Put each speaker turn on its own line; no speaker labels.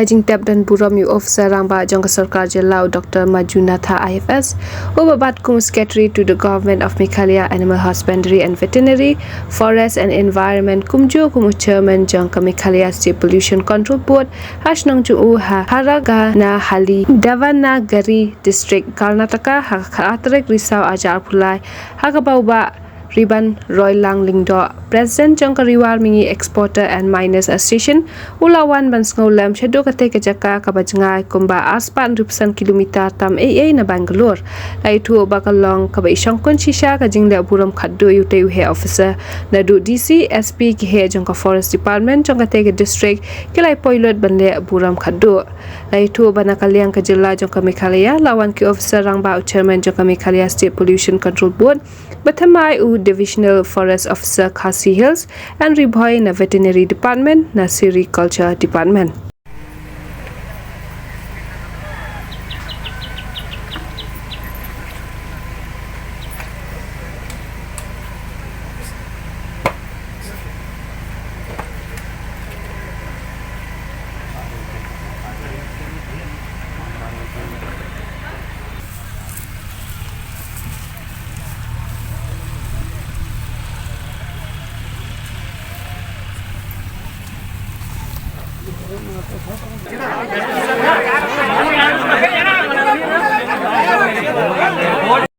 kajing tap dan buram yu officer rangba jangka sarkar jelau Dr. Manjunatha IFS ubabat kum secretary to the government of Meghalaya Animal Husbandry and Veterinary Forest and Environment kumjo kum chairman jangka Meghalaya State Pollution Control Board hasnang ju haraga na hali davana gari district Karnataka hakatrek risau ajar pulai hakabauba Riban Roy Lang Lingdo, President jangka Riwar Mihngi Exporter and Miners Association, ulawan ban sngewlem syado kate kejaka kabajengai kumba aspan ratusan kilometer tam AA na Bangalore. Laitu bakalong kaba isangkon shisha kajing da buram khaddo yute he officer nadu DC SP kihe jangka Forest Department jangka tege district kilai pilot banle buram khaddo. Laitu banakaliang kajela jangka Meghalaya lawan ki officer rangba chairman jangka Meghalaya State Pollution Control Board Batamai Divisional Forest Officer Khasi Hills and Riboy na Veterinary Department na Sericulture Department.
Kita